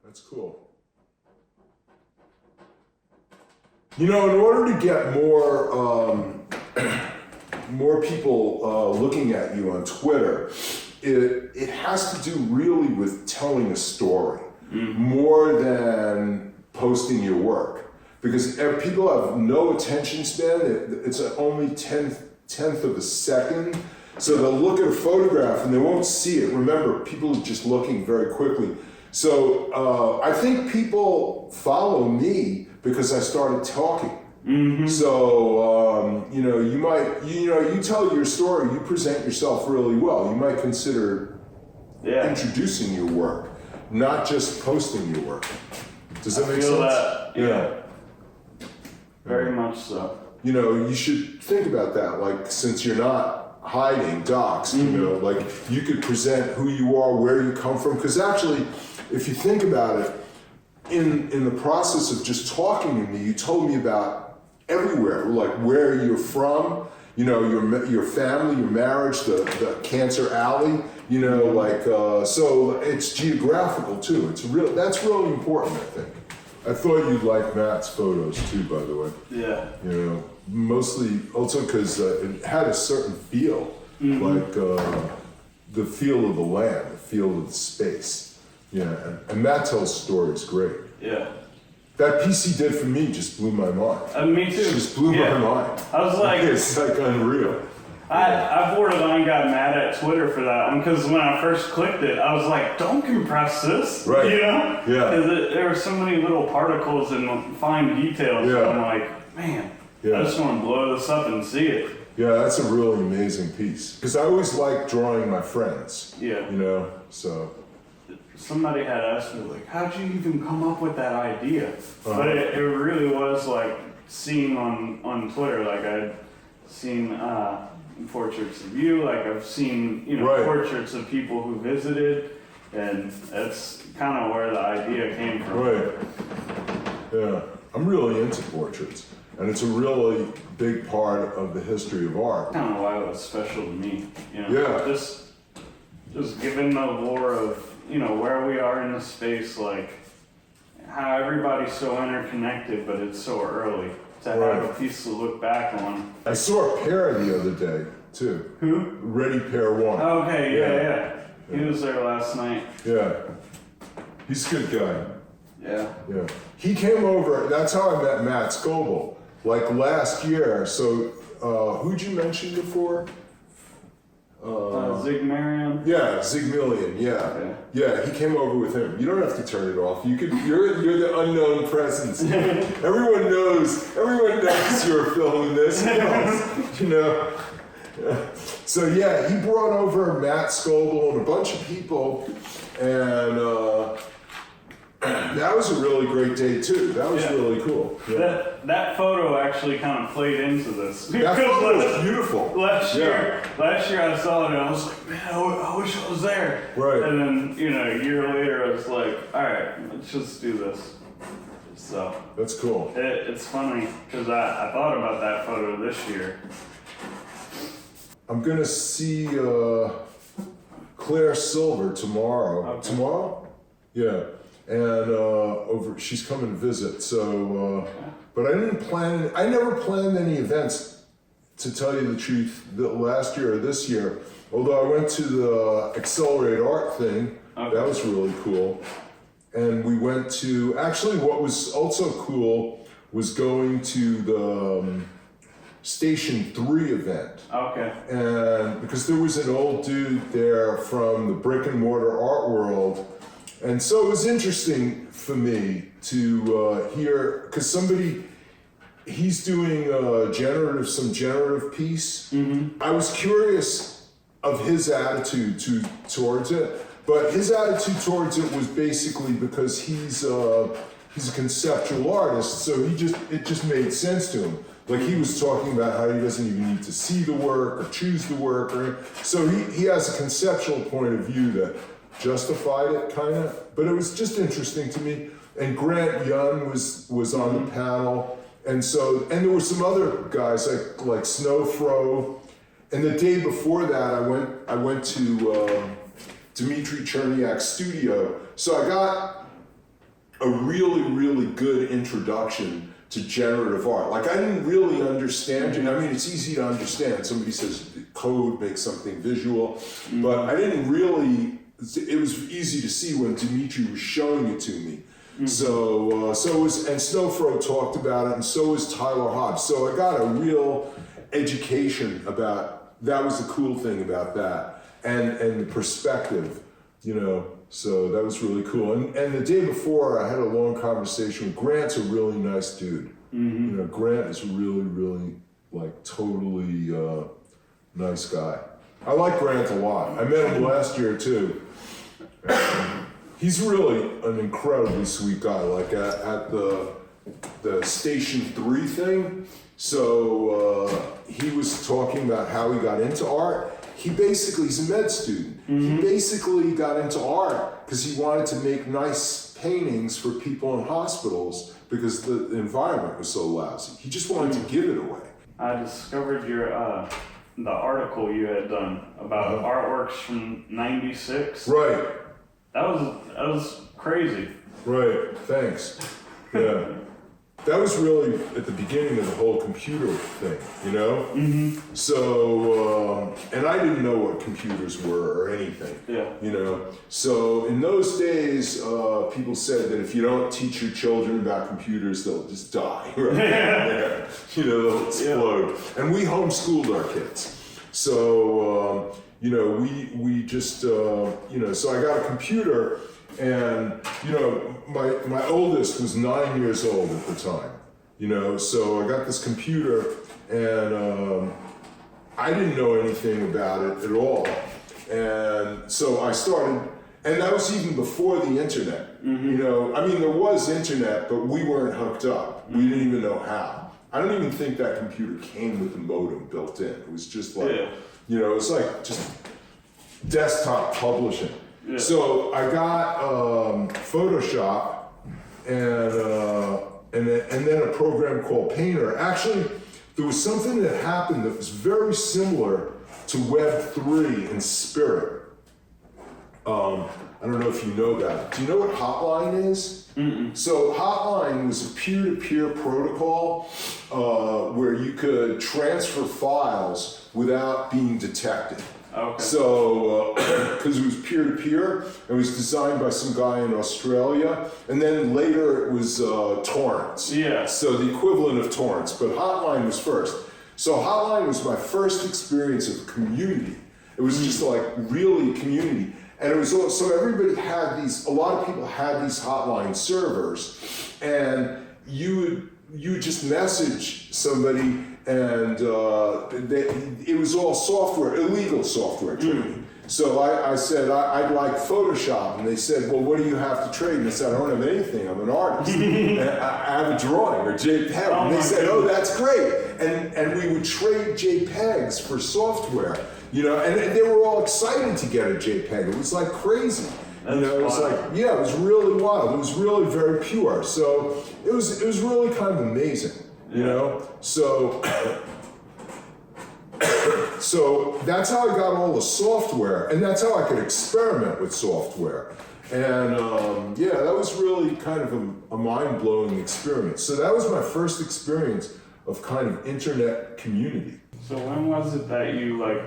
That's cool. In order to get more people looking at you on Twitter, it has to do really with telling a story more than posting your work. Because people have no attention span, it's only tenth of a second. So they'll look at a photograph and they won't see it. Remember, people are just looking very quickly. So I think people follow me because I started talking. Mm-hmm. So, you tell your story, you present yourself really well. You might consider introducing your work, not just posting your work. Does that make sense? That, yeah. Very much so. You should think about that. Like, since you're not hiding, doxed, like you could present who you are, where you come from. Because actually, if you think about it, in the process of just talking to me, you told me about everywhere, like where you're from, your family, your marriage, the Cancer Alley, so it's geographical too. That's really important, I think. I thought you'd like Matt's photos too, by the way. Yeah. Mostly also because it had a certain feel, like the feel of the land, the feel of the space. And Matt tells stories great. Yeah. That piece he did for me just blew my mind. Me too. Just blew my mind. I was like, it's like unreal. I borderline got mad at Twitter for that one because when I first clicked it, I was like, don't compress this. Right. Yeah. Because there were so many little particles and fine details. Yeah. I'm like, man, I just want to blow this up and see it. Yeah, that's a really amazing piece. Because I always like drawing my friends. Yeah. So. Somebody had asked me, like, how'd you even come up with that idea? But it really was like seeing on Twitter, like I'd seen portraits of you, like I've seen, portraits of people who visited, and that's kind of where the idea came from. Right. Yeah. I'm really into portraits, and it's a really big part of the history of art. Kind of why it was special to me, Yeah. Just given the lore of, where we are in the space, like how everybody's so interconnected, but it's so early to have a piece to look back on. I saw a pair the other day, too. Who? Ready Pair One. Okay, yeah. He was there last night. Yeah. He's a good guy. Yeah. Yeah. He came over, that's how I met Matt Scoble, like last year. So, who'd you mention before? Zigmarian? Yeah, Zigmillion, yeah. Okay. Yeah, he came over with him. You don't have to turn it off. You're the unknown presence. Everyone knows you're filming this. So yeah, he brought over Matt Scoble and a bunch of people, and that was a really great day too. That was really cool. Yeah. That photo actually kind of played into this. That photo was beautiful. Last year I saw it and I was like, man, I wish I was there. Right. And then, a year later I was like, all right, let's just do this. So. That's cool. It's funny because I thought about that photo this year. I'm gonna see Claire Silver tomorrow. Okay. Tomorrow? Yeah. And she's coming to visit. So, but I never planned any events, to tell you the truth, last year or this year. Although I went to the Accelerate Art thing. Okay. That was really cool. And we went to, actually what was also cool was going to the Station 3 event. Okay. And because there was an old dude there from the brick and mortar art world. And so it was interesting for me to hear, because he's doing some generative piece. Mm-hmm. I was curious of his attitude towards it, but his attitude towards it was basically because he's a conceptual artist, so it just made sense to him. Like he was talking about how he doesn't even need to see the work or choose the work, so he has a conceptual point of view that justified it, kind of. But it was just interesting to me. And Grant Young was on the panel, and there were some other guys like Snowfro. And the day before that, I went to Dmitry Cherniak's studio. So I got a really, really good introduction to generative art. Like I didn't really understand it. I mean, it's easy to understand. Somebody says code makes something visual, but I didn't really, it was easy to see when Dimitri was showing it to me. So and Snowfro talked about it, and so was Tyler Hobbs. So I got a real education about, that was the cool thing about that, and the perspective, you know. So that was really cool. And the day before, I had a long conversation with Grant's a really nice dude. You know, Grant is really, really like totally nice guy. I like Grant a lot. I met him last year too. He's really an incredibly sweet guy. Like at the Station 3 thing. So he was talking about how he got into art. He's a med student. He basically got into art because he wanted to make nice paintings for people in hospitals because the environment was so lousy. He just wanted to give it away. I discovered your the article you had done about artworks from '96. Right. That was crazy. Right. Thanks. Yeah. That was really at the beginning of the whole computer thing, you know? So, and I didn't know what computers were or anything, you know? So in those days, people said that if you don't teach your children about computers, they'll just die, right? You know, they'll explode. And we homeschooled our kids. So, you know, we just, you know, so I got a computer. And, you know, my oldest was 9 years old at the time, you know, so I got this computer and I didn't know anything about it at all. And so I started, and that was even before the internet, you know, I mean, there was internet, but we weren't hooked up. We didn't even know how. I don't even think that computer came with the modem built in. It was just like, you know, it was like just desktop publishing. Yeah. So I got Photoshop and then a program called Painter. Actually, there was something that happened that was very similar to Web3 in spirit. I don't know if you know that. Do you know what Hotline is? So Hotline was a peer-to-peer protocol where you could transfer files without being detected. Okay. So, because it was peer-to-peer, it was designed by some guy in Australia, and then later it was torrents. Yeah. So the equivalent of torrents, but Hotline was first. So Hotline was my first experience of community. It was just like really community. And it was so everybody had a lot of people had these Hotline servers, and you would just message somebody, and it was all software, illegal software trading. So I said, I'd like Photoshop, and they said, well, what do you have to trade? And I said, I don't have anything, I'm an artist. And I have a drawing, or JPEG. And they said, oh, that's great. And we would trade JPEGs for software, you know, and they were all excited to get a JPEG. It was like crazy. You know, it was like, yeah, it was really wild. It was really very pure. So it was really kind of amazing, you know? So that's how I got all the software, and that's how I could experiment with software. And yeah, that was really kind of a mind-blowing experience. So that was my first experience of kind of internet community. So when was it that you like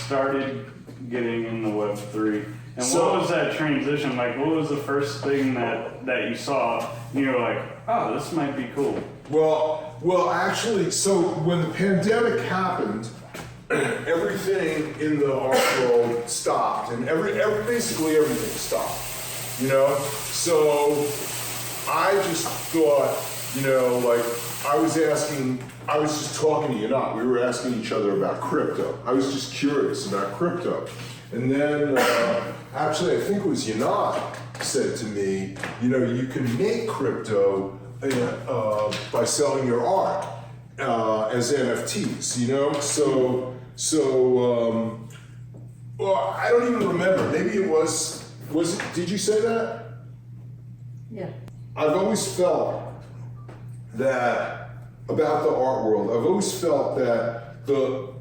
started getting in the Web3? And what was that transition like? What was the first thing that you saw and you were like, oh, this might be cool? Well, actually, so when the pandemic happened, everything in the art world stopped, and basically everything stopped, you know? So I just thought, you know, like I was just talking to Yanat, we were asking each other about crypto. I was just curious about crypto. And then, actually, I think it was Yanat said to me, you know, you can make crypto by selling your art as NFTs, you know? Well, I don't even remember. Maybe it was it, did you say that? Yeah. I've always felt that, about the art world, I've always felt that the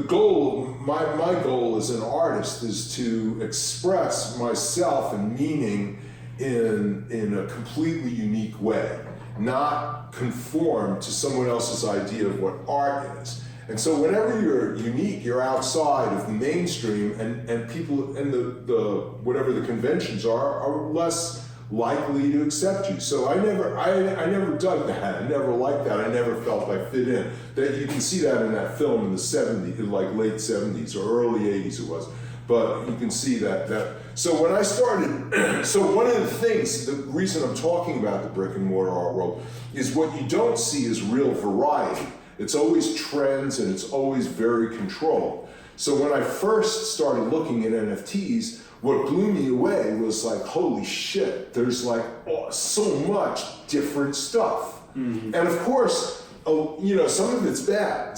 goal, my goal as an artist is to express myself and meaning in a completely unique way, not conform to someone else's idea of what art is. And so whenever you're unique, you're outside of the mainstream, and people and the whatever the conventions are less likely to accept you. So I never dug that. I never liked that. I never felt I fit in. That you can see that in that film in the 70s, like late 70s or early 80s it was. But you can see that. So when I started, so one of the things, the reason I'm talking about the brick and mortar art world is what you don't see is real variety. It's always trends and it's always very controlled. So when I first started looking at NFTs, what blew me away was like, holy shit, there's like so much different stuff. Mm-hmm. And of course, some of it's bad,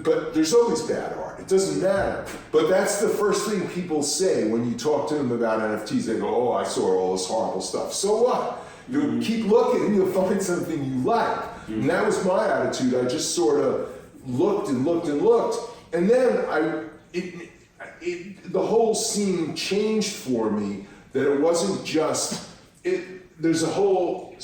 but there's always bad art. It doesn't matter. But that's the first thing people say when you talk to them about NFTs. They go, oh, I saw all this horrible stuff. So what? You keep looking, you'll find something you like. Mm-hmm. And that was my attitude. I just sort of looked and looked and looked. And then the whole scene changed for me, that it wasn't just, there's a whole,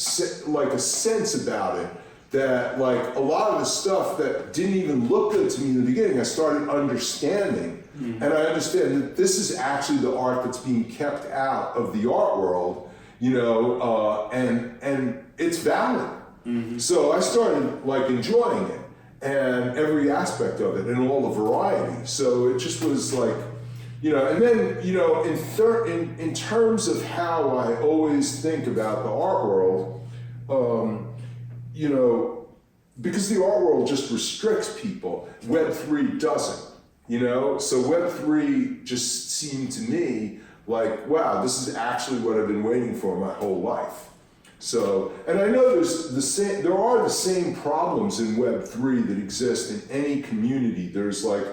like a sense about it, that like a lot of the stuff that didn't even look good to me in the beginning, I started understanding. Mm-hmm. And I understand that this is actually the art that's being kept out of the art world, and it's valid. Mm-hmm. So I started like enjoying it and every aspect of it and all the variety. So it just was like, and then, in terms of how I always think about the art world, because the art world just restricts people, Web3 doesn't, So Web3 just seemed to me like, wow, this is actually what I've been waiting for my whole life. So, and I know there are the same problems in Web3 that exist in any community. There's like,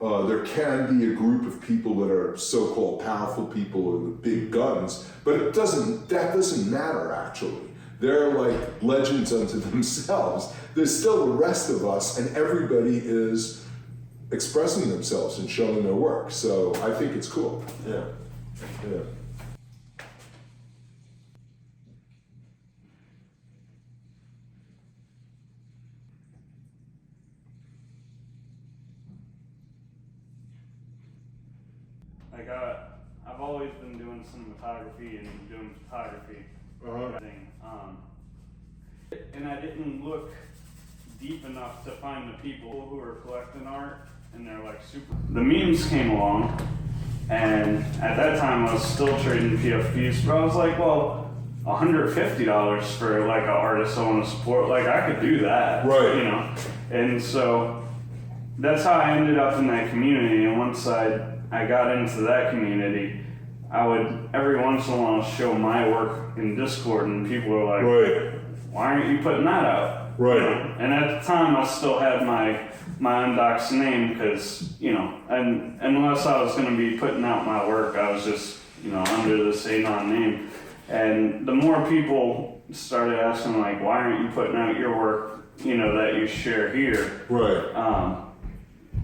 there can be a group of people that are so-called powerful people with big guns, but that doesn't matter actually. They're like legends unto themselves. There's still the rest of us, and everybody is expressing themselves and showing their work. So I think it's cool. Yeah. Like I've always been doing cinematography and doing photography. Thing. And I didn't look deep enough to find the people who are collecting art, and they're like super. The memes came along, and at that time I was still trading PFPs, but I was like, well, $150 for like an artist I want to support, like I could do that, right? And so that's how I ended up in that community. And once I got into that community, I would every once in a while show my work in Discord, and people were like, right. Why aren't you putting that out? Right. And at the time, I still had my undoxed name because, and unless I was going to be putting out my work, I was just, under this Anon name. And the more people started asking, like, why aren't you putting out your work, that you share here? Right.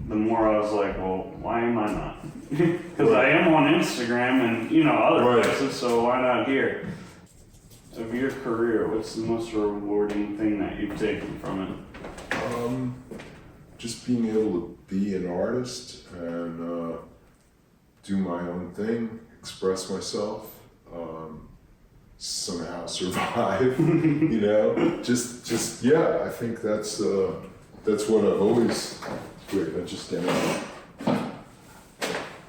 The more I was like, well, why am I not? Because I am on Instagram and, other places, so why not here? Of your career, what's the most rewarding thing that you've taken from it? Just being able to be an artist and do my own thing, express myself, somehow survive. I think that's what I've always. Wait, I just stand up.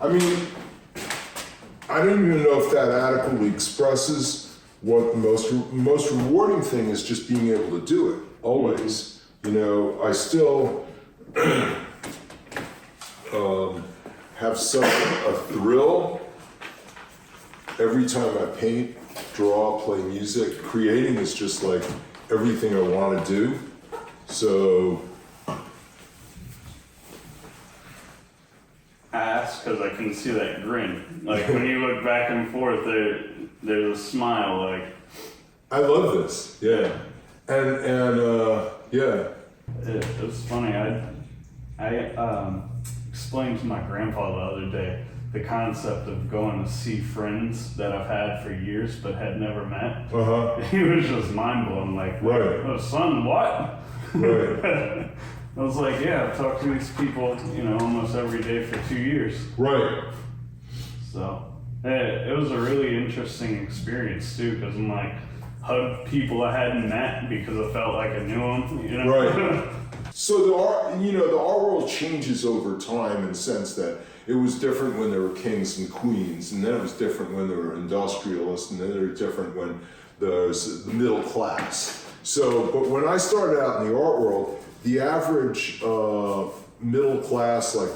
I mean, I don't even know if that adequately expresses what the most rewarding thing is. Just being able to do it always. I still have such a thrill every time I paint, draw, play music. Creating is just like everything I want to do. So I asked because I can see that grin. Like when you look back and forth, there's a smile. Like I love this. Yeah, and yeah. It was funny. I explained to my grandpa the other day the concept of going to see friends that I've had for years but had never met. He was just mind blown. Like, oh, son, what? Right. I was like, yeah, I've talked to these people, almost every day for 2 years. Right. So it was a really interesting experience too, because I'm like, hugged people I hadn't met because I felt like I knew them. Right. So the art world changes over time in the sense that it was different when there were kings and queens, and then it was different when there were industrialists, and then they were different when there was the middle class. So, but when I started out in the art world, the average middle class, like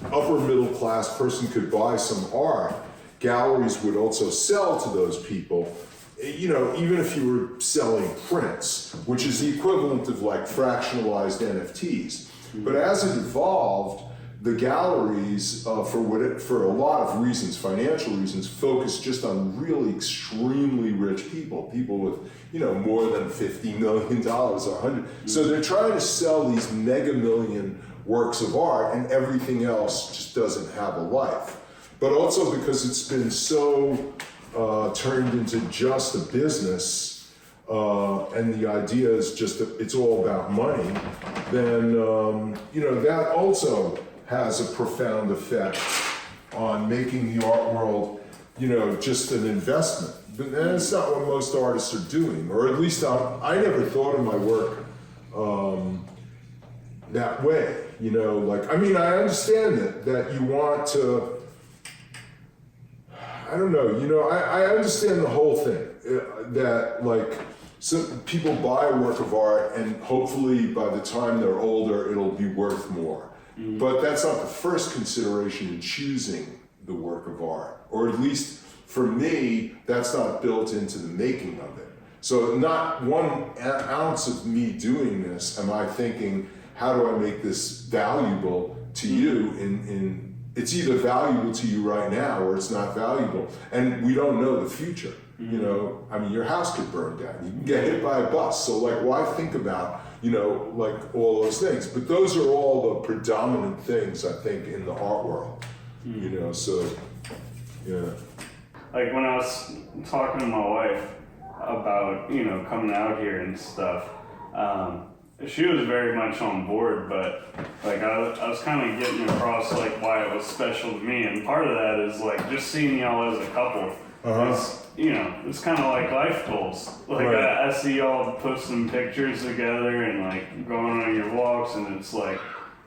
upper middle class person could buy some art. Galleries would also sell to those people, even if you were selling prints, which is the equivalent of like fractionalized NFTs. But as it evolved, the galleries, for a lot of reasons, financial reasons, focused just on really extremely rich people with, more than $50 million or 100. So they're trying to sell these mega million works of art, and everything else just doesn't have a life. But also because it's been so turned into just a business, and the idea is just that it's all about money, then that also has a profound effect on making the art world, just an investment. But that's not what most artists are doing, or at least I never thought of my work that way. I understand that you want to. I don't know. I understand the whole thing. That some people buy a work of art, and hopefully by the time they're older, it'll be worth more. But that's not the first consideration in choosing the work of art, or at least for me, that's not built into the making of it. So not 1 ounce of me doing this am I thinking, how do I make this valuable to you? It's either valuable to you right now or it's not valuable, and we don't know the future. Your house could burn down, you can get hit by a bus, so why think about all those things? But those are all the predominant things, I think, in the art world. So yeah. Like when I was talking to my wife about coming out here and stuff, she was very much on board, but I was kind of getting across why it was special to me, and part of that is just seeing y'all as a couple. It's kind of like life goals. I see y'all posting pictures together and going on your walks, and it's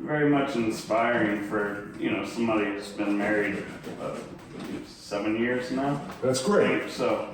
very much inspiring for somebody who's been married 7 years now. That's great. So.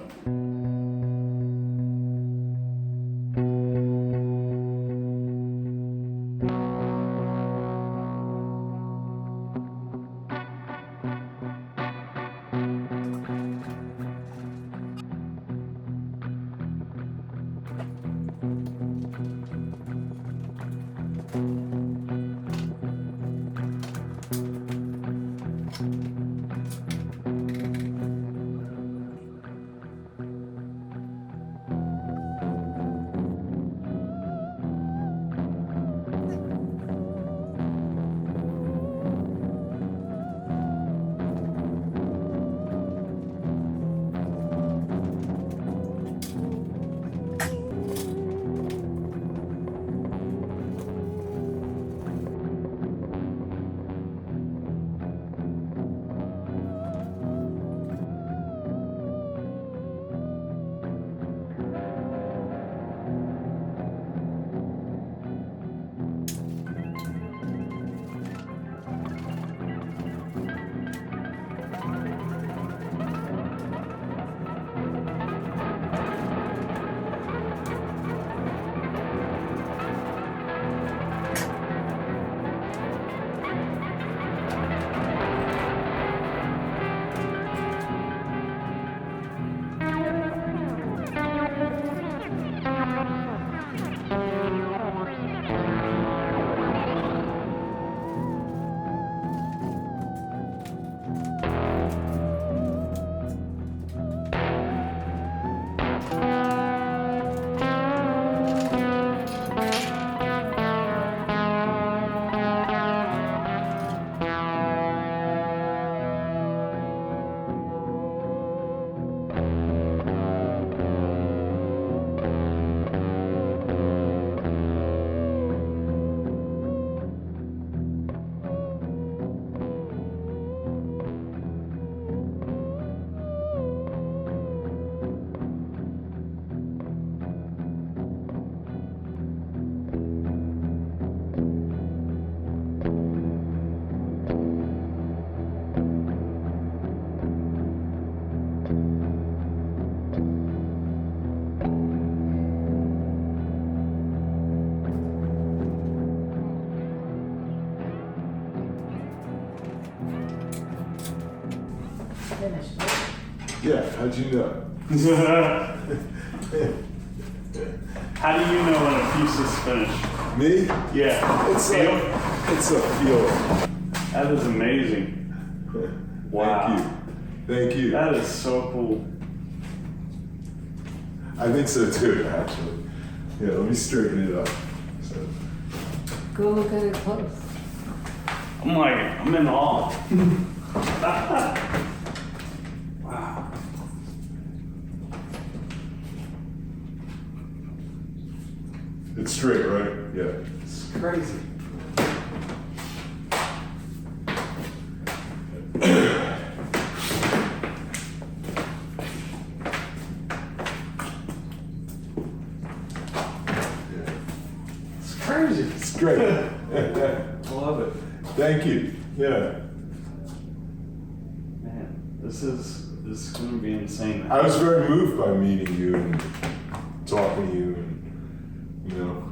How'd you know? How do you know when a piece is finished? Me? Yeah. It's Feel? it's a feeling. That is amazing. Wow. Thank you. That is so cool. I think so too, actually. Yeah, let me straighten it up. So. Go look at it close. I'm in awe. Wow. It's straight, right? Yeah. It's crazy. It's crazy. It's great. I love it. Thank you. Yeah. Man, this is gonna be insane. I was very moved by meeting you and talking to you, and you know.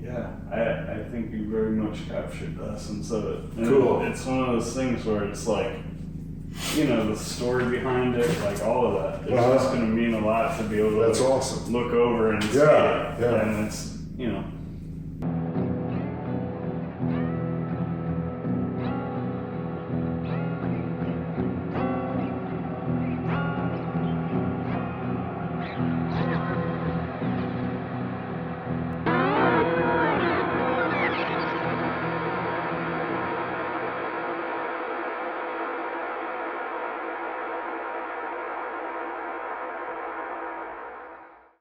Yeah, I think you very much captured the essence of it. And Cool. It's one of those things where it's like, you know, the story behind it, like all of that. It's just gonna mean a lot to be able to That's awesome. look over and see Yeah, it. yeah. And it's, you know,